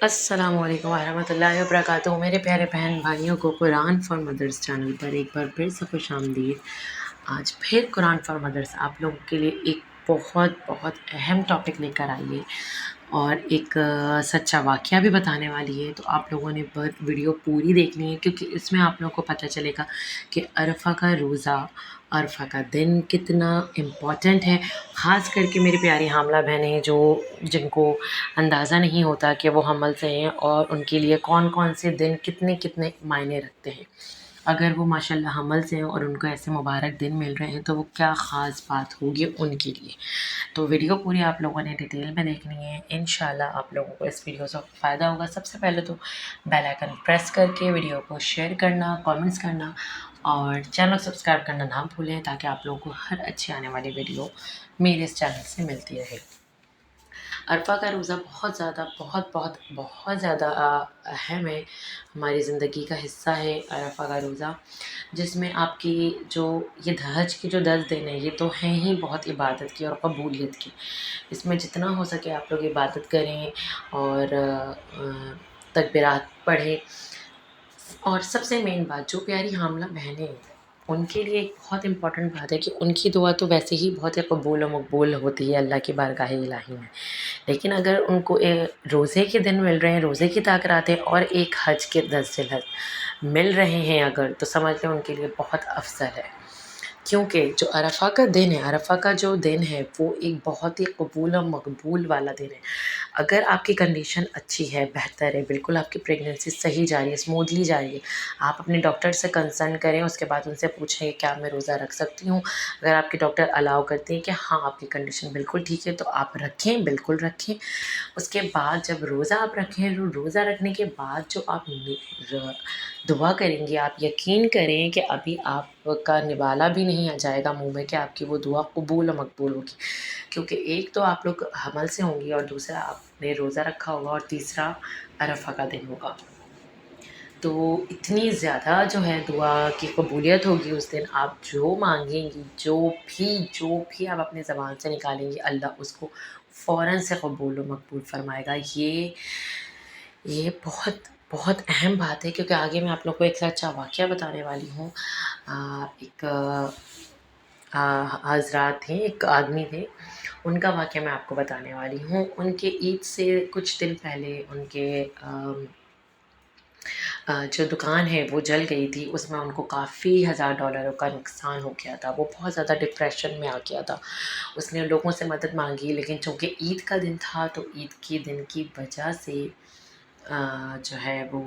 السلام علیکم ورحمۃ اللہ وبرکاتہ، میرے پیارے بہن بھائیوں کو قرآن فار مدرس چینل پر ایک بار پھر سے خوش آمدید۔ آج پھر قرآن فار مدرس آپ لوگوں کے لیے ایک بہت بہت اہم ٹاپک لے کر آئی ہے اور ایک سچا واقعہ بھی بتانے والی ہے، تو آپ لوگوں نے ویڈیو پوری دیکھنی ہے کیونکہ اس میں آپ لوگوں کو پتہ چلے گا کہ عرفہ کا روزہ، عرفہ کا دن کتنا امپورٹنٹ ہے، خاص کر کے میری پیاری حاملہ بہنیں جن کو اندازہ نہیں ہوتا کہ وہ حمل سے ہیں اور ان کے لیے کون کون سے دن کتنے کتنے معنی رکھتے ہیں۔ اگر وہ ماشاءاللہ حمل سے ہیں اور ان کو ایسے مبارک دن مل رہے ہیں تو وہ کیا خاص بات ہوگی ان کے لیے۔ تو ویڈیو پوری آپ لوگوں نے ڈیٹیل میں دیکھنی ہے، انشاءاللہ آپ لوگوں کو اس ویڈیو سے فائدہ ہوگا۔ سب سے پہلے تو بیل آئکن پریس کر کے ویڈیو کو شیئر کرنا، کامنٹس کرنا اور چینل سبسکرائب کرنا نہ بھولیں تاکہ آپ لوگوں کو ہر اچھی آنے والی ویڈیو میرے اس چینل سے ملتی رہے۔ عرفہ کا روزہ بہت زیادہ اہم ہے، ہماری زندگی کا حصہ ہے عرفہ کا روزہ، جس میں آپ کی یہ حج کی جو 10 دن ہیں یہ تو ہیں ہی بہت عبادت کی اور قبولیت کی۔ اس میں جتنا ہو سکے آپ لوگ عبادت کریں اور تکبیرات پڑھیں، اور سب سے مین بات جو پیاری حاملہ بہنیں ہیں ان کے لیے ایک بہت امپورٹنٹ بات ہے کہ ان کی دعا تو ویسے ہی بہت قبول و مقبول ہوتی ہے اللہ کی بارگاہ الہی میں، لیکن اگر ان کو روزے کے دن مل رہے ہیں، روزے کی طاقتیں اور ایک حج کے 10 ذی الحج مل رہے ہیں اگر، تو سمجھ لیں ان کے لیے بہت افضل ہے، کیونکہ جو عرفہ کا دن ہے، عرفہ کا جو دن ہے وہ ایک بہت ہی قبول و مقبول والا دن ہے۔ اگر آپ کی کنڈیشن اچھی ہے، بہتر ہے، بالکل آپ کی پریگننسی صحیح جا رہی ہے، اسموتھلی جا رہی ہے، آپ اپنے ڈاکٹر سے کنسلٹ کریں، اس کے بعد ان سے پوچھیں کہ کیا میں روزہ رکھ سکتی ہوں۔ اگر آپ کے ڈاکٹر الاؤ کرتے ہیں کہ ہاں آپ کی کنڈیشن بالکل ٹھیک ہے تو آپ رکھیں، بالکل رکھیں۔ اس کے بعد جب روزہ آپ رکھیں، روزہ رکھنے کے بعد جو آپ دعا کریں گے، آپ یقین کریں کہ ابھی آپ کا نوالا بھی نہیں آ جائے گا منہ میں کہ آپ کی وہ دعا قبول و مقبول ہوگی، کیونکہ ایک تو آپ لوگ حمل سے ہوں گی اور دوسرا آپ نے روزہ رکھا ہوگا اور تیسرا عرفہ کا دن ہوگا، تو اتنی زیادہ جو ہے دعا کی قبولیت ہوگی اس دن۔ آپ جو مانگیں گی، جو بھی آپ اپنے زبان سے نکالیں گی، اللہ اس کو فوراً سے قبول و مقبول فرمائے گا۔ یہ بہت بہت اہم بات ہے، کیونکہ آگے میں آپ لوگ کو ایک سچا واقعہ بتانے والی ہوں۔ ایک حضرات تھے، ایک آدمی تھے، ان کا واقعہ میں آپ کو بتانے والی ہوں۔ ان کے عید سے کچھ دن پہلے ان کے جو دکان ہے وہ جل گئی تھی، اس میں ان کو کافی $1000 کا نقصان ہو گیا تھا، وہ بہت زیادہ ڈپریشن میں آ گیا تھا۔ اس نے لوگوں سے مدد مانگی، لیکن چونکہ عید کا دن تھا تو عید کے دن کی وجہ سے جو ہے وہ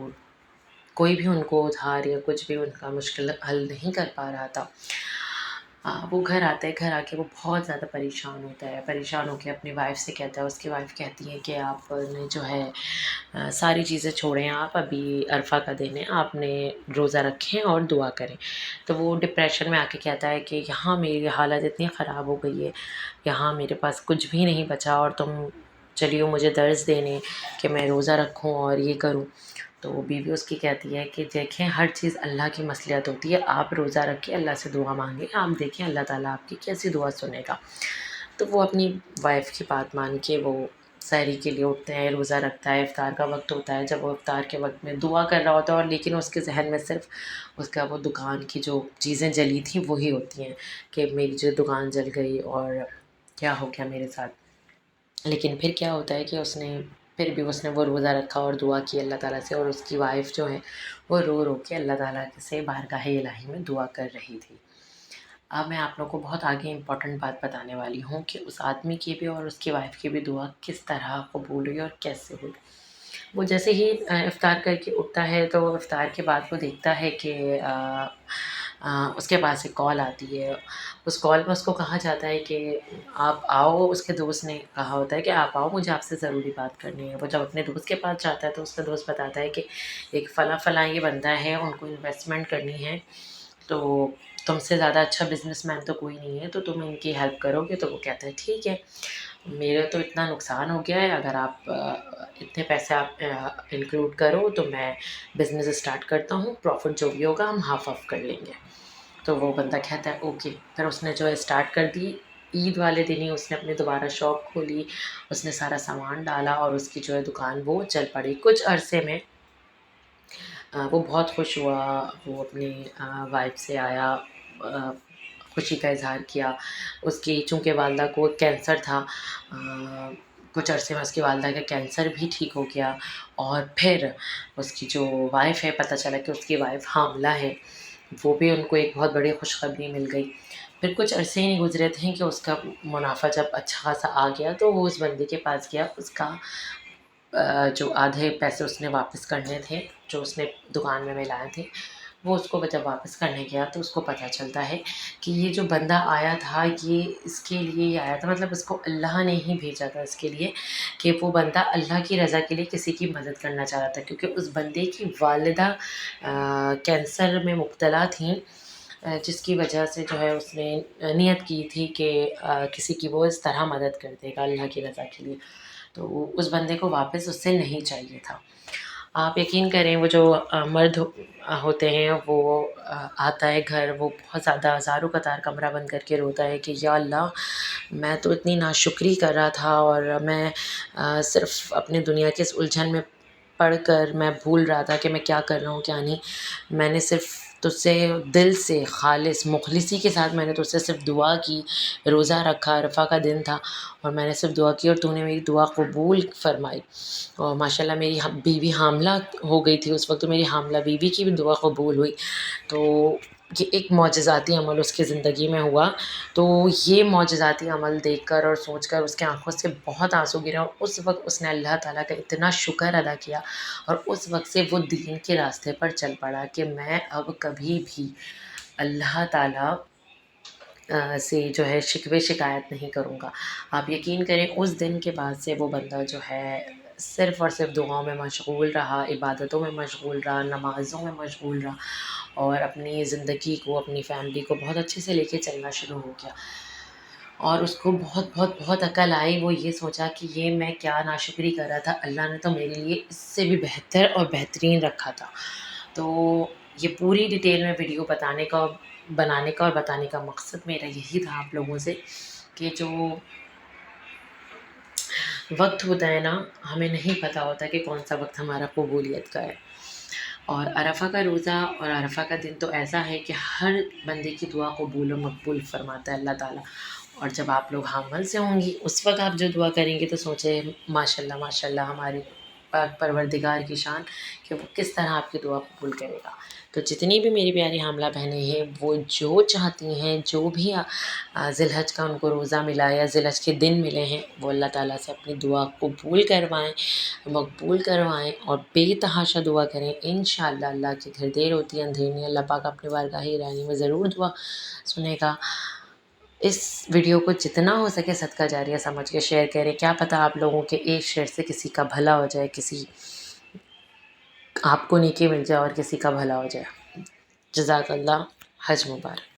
کوئی بھی ان کو ادھار یا کچھ بھی ان کا مشکل حل نہیں کر پا رہا تھا۔ وہ گھر آتا ہے، گھر آ کے وہ بہت زیادہ پریشان ہوتا ہے، پریشان ہو کے اپنی وائف سے کہتا ہے، اس کی وائف کہتی ہے کہ آپ نے جو ہے ساری چیزیں چھوڑیں، آپ ابھی عرفہ کا دن ہے، آپ نے روزہ رکھیں اور دعا کریں۔ تو وہ ڈپریشن میں آ کے کہتا ہے کہ یہاں میری حالت اتنی خراب ہو گئی ہے، یہاں میرے پاس کچھ بھی نہیں بچا اور تم چلی ہو مجھے درس دینے کہ میں روزہ رکھوں اور یہ کروں۔ تو بیوی اس کی کہتی ہے کہ دیکھیں ہر چیز اللہ کی مصلحت ہوتی ہے، آپ روزہ رکھیں، اللہ سے دعا مانگیں، آپ دیکھیں اللہ تعالیٰ آپ کی کیسی دعا سنے گا۔ تو وہ اپنی وائف کی بات مان کے وہ سحری کے لیے اٹھتے ہیں، روزہ رکھتا ہے، افطار کا وقت ہوتا ہے، جب وہ افطار کے وقت میں دعا کر رہا ہوتا ہے، اور لیکن اس کے ذہن میں صرف اس کا وہ دکان کی جو چیزیں جلی تھیں وہی ہوتی ہیں کہ میری جو دکان جل گئی اور کیا ہو گیا میرے ساتھ۔ لیکن پھر کیا ہوتا ہے کہ اس نے وہ روزہ رکھا اور دعا کی اللہ تعالیٰ سے، اور اس کی وائف جو ہے وہ رو رو کے اللہ تعالیٰ سے بارگاہ الہی میں دعا کر رہی تھی۔ اب میں آپ لوگوں کو بہت آگے امپورٹنٹ بات بتانے والی ہوں کہ اس آدمی کی بھی اور اس کی وائف کی بھی دعا کس طرح قبول ہوئی اور کیسے ہوئی۔ وہ جیسے ہی افطار کر کے اٹھتا ہے تو افطار کے بعد وہ دیکھتا ہے کہ اس کے پاس ایک کال آتی ہے، اس کال میں اس کو کہا جاتا ہے کہ آپ آؤ، اس کے دوست نے کہا ہوتا ہے کہ آپ آؤ، مجھے آپ سے ضروری بات کرنی ہے۔ وہ جب اپنے دوست کے پاس جاتا ہے تو اس کا دوست بتاتا ہے کہ ایک فلاں یہ بندہ ہے، ان کو انویسٹمنٹ کرنی ہے، تو تم سے زیادہ اچھا بزنس مین تو کوئی نہیں ہے، تو تم ان کی ہیلپ کرو گے؟ تو وہ کہتا ہے ٹھیک ہے، میرا تو اتنا نقصان ہو گیا ہے، اگر آپ اتنے پیسے آپ انکلوڈ کرو تو میں بزنس اسٹارٹ کرتا ہوں، پروفٹ جو بھی ہوگا ہم ہاف آف کر لیں گے۔ تو وہ بندہ کہتا ہے اوکے، پھر اس نے جو ہے اسٹارٹ کر دی۔ عید والے دن ہی اس نے اپنی دوبارہ شاپ کھولی، اس نے سارا سامان ڈالا اور اس کی جو ہے دکان وہ چل پڑی۔ کچھ عرصے میں وہ بہت خوش ہوا، وہ اپنی وائف سے آیا، خوشی کا اظہار کیا۔ اس کی چونکہ والدہ کو کینسر تھا، کچھ عرصے میں اس کی والدہ کا کینسر بھی ٹھیک ہو گیا، اور پھر اس کی جو وائف ہے، پتہ چلا کہ اس کی وائف حاملہ ہے، وہ بھی ان کو ایک بہت بڑی خوشخبری مل گئی۔ پھر کچھ عرصے ہی نہیں گزرے تھے کہ اس کا منافع جب اچھا خاصا آ گیا تو وہ اس بندے کے پاس گیا، اس کا جو آدھے پیسے اس نے واپس کرنے تھے، جو اس نے دکان میں ملائے تھے، وہ اس کو جب واپس کرنے گیا تو اس کو پتہ چلتا ہے کہ یہ جو بندہ آیا تھا یہ اس کے لیے ہی آیا تھا، مطلب اس کو اللہ نے ہی بھیجا تھا اس کے لیے، کہ وہ بندہ اللہ کی رضا کے لیے کسی کی مدد کرنا چاہ رہا تھا، کیونکہ اس بندے کی والدہ کینسر میں مبتلا تھیں، جس کی وجہ سے جو ہے اس نے نیت کی تھی کہ کسی کی وہ اس طرح مدد کر دے گا اللہ کی رضا کے لیے، تو اس بندے کو واپس اس سے نہیں چاہیے تھا۔ آپ یقین کریں وہ جو مرد ہوتے ہیں وہ آتا ہے گھر، وہ بہت زیادہ ہزاروں قطار کمرہ بند کر کے روتا ہے کہ یا اللہ میں تو اتنی ناشکری کر رہا تھا، اور میں صرف اپنے دنیا کے اس الجھن میں پڑھ کر میں بھول رہا تھا کہ میں کیا کر رہا ہوں کیا نہیں، میں نے صرف تجھ سے دل سے خالص مخلصی کے ساتھ میں نے تجھ سے صرف دعا کی، روزہ رکھا، عرفہ کا دن تھا اور میں نے صرف دعا کی اور تو نے میری دعا قبول فرمائی، اور ماشاء اللہ میری بیوی حاملہ ہو گئی تھی اس وقت، تو میری حاملہ بیوی کی بھی دعا قبول ہوئی، تو یہ ایک معجزاتی عمل اس کی زندگی میں ہوا۔ تو یہ معجزاتی عمل دیکھ کر اور سوچ کر اس کے آنکھوں سے بہت آنسو گرے، اور اس وقت اس نے اللہ تعالیٰ کا اتنا شکر ادا کیا، اور اس وقت سے وہ دین کے راستے پر چل پڑا کہ میں اب کبھی بھی اللہ تعالیٰ سے جو ہے شکوے شکایت نہیں کروں گا۔ آپ یقین کریں اس دن کے بعد سے وہ بندہ جو ہے صرف اور صرف دعاؤں میں مشغول رہا، عبادتوں میں مشغول رہا، نمازوں میں مشغول رہا، اور اپنی زندگی کو، اپنی فیملی کو بہت اچھے سے لے کے چلنا شروع ہو گیا، اور اس کو بہت بہت بہت عقل آئی۔ وہ یہ سوچا کہ یہ میں کیا ناشکری کر رہا تھا، اللہ نے تو میرے لیے اس سے بھی بہتر اور بہترین رکھا تھا۔ تو یہ پوری ڈیٹیل میں ویڈیو بنانے کا اور بتانے کا مقصد میرا یہی تھا آپ لوگوں سے، کہ جو وقت ہوتا ہے نا، ہمیں نہیں پتہ ہوتا کہ کون سا وقت ہمارا قبولیت کا ہے، اور عرفہ کا روزہ اور عرفہ کا دن تو ایسا ہے کہ ہر بندے کی دعا قبول و مقبول فرماتا ہے اللہ تعالیٰ، اور جب آپ لوگ حامل سے ہوں گی اس وقت آپ جو دعا کریں گے تو سوچیں ماشاء اللہ ہمارے پاک پروردگار کی شان کہ وہ کس طرح آپ کی دعا قبول کرے گا۔ تو جتنی بھی میری پیاری حاملہ بہنیں ہیں وہ جو چاہتی ہیں، جو بھی ذی الحج کا ان کو روزہ ملا یا ذی الحج کے دن ملے ہیں، وہ اللہ تعالیٰ سے اپنی دعا قبول کروائیں، مقبول کروائیں، اور بے تحاشا دعا کریں۔ انشاءاللہ اللہ کے گھر دیر ہوتی ہے اندھیر نہیں، اللہ پاک اپنی بارگاہ رانی میں ضرور دعا سنے گا۔ اس ویڈیو کو جتنا ہو سکے صدقہ جاریہ سمجھ کے شیئر کریں، کیا پتہ آپ لوگوں کے ایک شیئر سے کسی کا بھلا ہو جائے، کسی آپ کو نیکی مل جائے اور کسی کا بھلا ہو جائے۔ جزاک اللہ، حج مبارک۔